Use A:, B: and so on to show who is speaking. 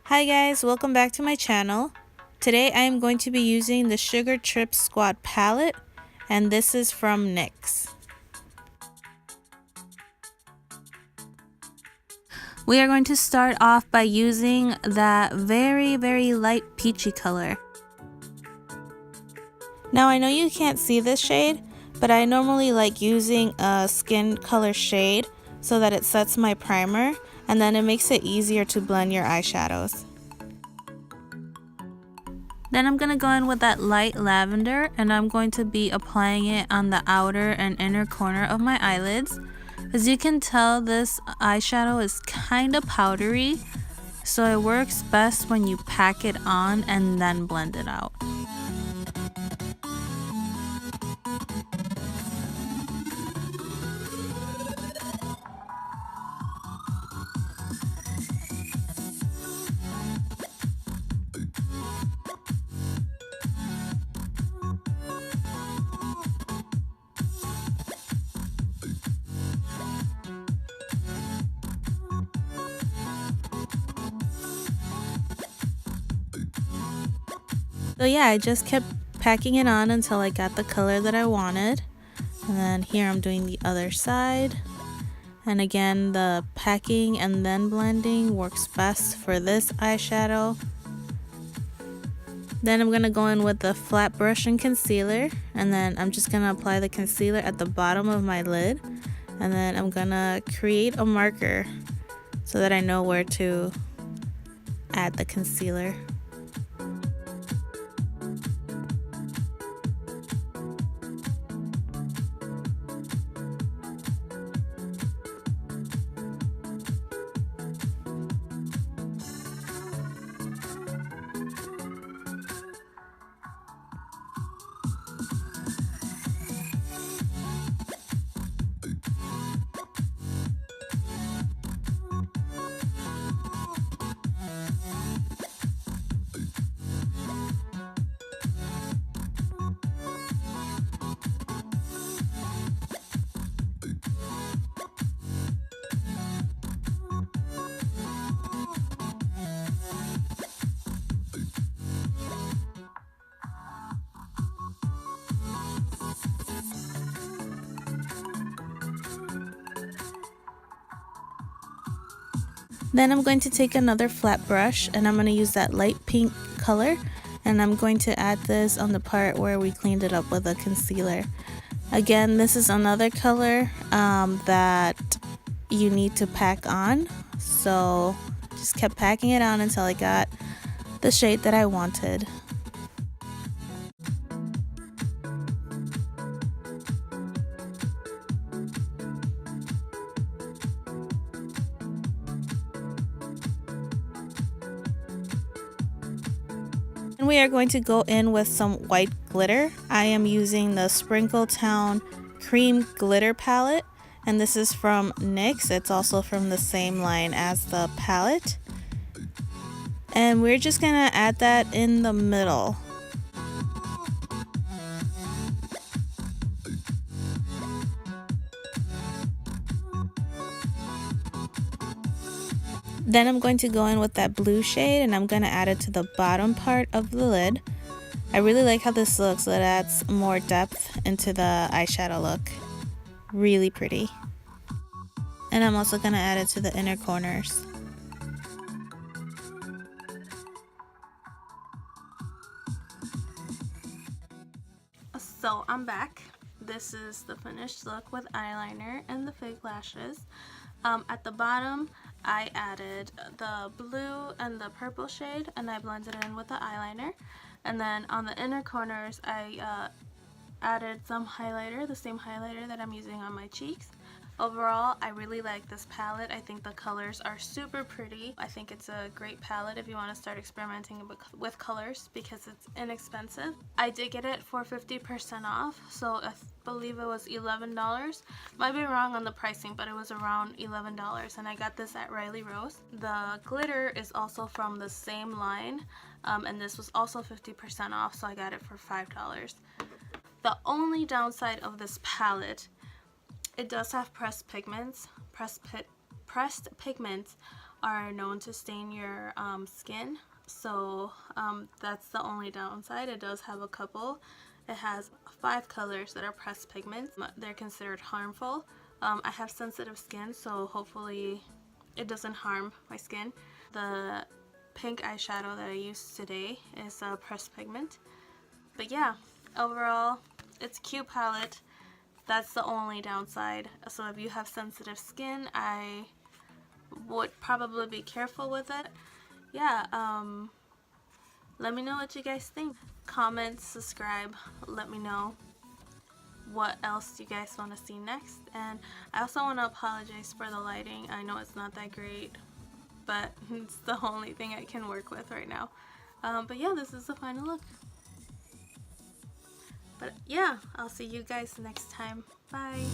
A: Hi guys, welcome back to my channel. Today I am going to be using the Sugar Trip Squad palette, and this is from NYX. We are going to start off by using that very light peachy color. Now I know you can't see this shade, but I normally like using a skin color shade so that it sets my primer and then it makes it easier to blend your eyeshadows. Then I'm going to go in with that light lavender, and I'm going to be applying it on the outer and inner corner of my eyelids. As you can tell, this eyeshadow is kind of powdery, so it works best when you pack it on and then blend it out. So yeah, I just kept packing it on until I got the color that I wanted. And then here I'm doing the other side. And again, the packing and then blending works best for this eyeshadow. Then I'm going to go in with the flat brush and concealer. And then I'm just going to apply the concealer at the bottom of my lid. And then I'm going to create a marker so that I know where to add the concealer. Then I'm going to take another flat brush, and I'm going to use that light pink color, and I'm going to add this on the part where we cleaned it up with a concealer. Again, this is another color that you need to pack on, so just kept packing it on until I got the shade that I wanted. And we are going to go in with some white glitter. I am using the Sprinkle Town Cream Glitter Palette, and this is from NYX. It's also from the same line as the palette. And we're just gonna add that in the middle. Then I'm going to go in with that blue shade, and I'm going to add it to the bottom part of the lid. I really like how this looks. It adds more depth into the eyeshadow look. Really pretty. And I'm also going to add it to the inner corners. So I'm back. This is the finished look with eyeliner and the fake lashes. At the bottom, I added the blue and the purple shade, and I blended it in with the eyeliner. And then on the inner corners, I added some highlighter, the same highlighter that I'm using on my cheeks. Overall, I really like this palette. I think the colors are super pretty. I think it's a great palette if you want to start experimenting with colors because it's inexpensive. I did get it for 50% off, so I believe it was $11. Might be wrong on the pricing, but it was around $11, and I got this at Riley Rose. The glitter is also from the same line, and this was also 50% off, so I got it for $5. The only downside of this palette, it does have pressed pigments are known to stain your skin. So that's the only downside. It does have a couple. It has 5 colors that are pressed pigments. They're considered harmful. I have sensitive skin, so hopefully it doesn't harm my skin. The pink eyeshadow that I used today is a pressed pigment. But yeah, overall, it's a cute palette. That's the only downside. So if you have sensitive skin, I would probably be careful with it. Yeah, let me know what you guys think. Comment, subscribe, let me know what else you guys want to see next. And I also want to apologize for the lighting. I know it's not that great, but it's the only thing I can work with right now. But yeah, this is the final look. But yeah, I'll see you guys next time. Bye.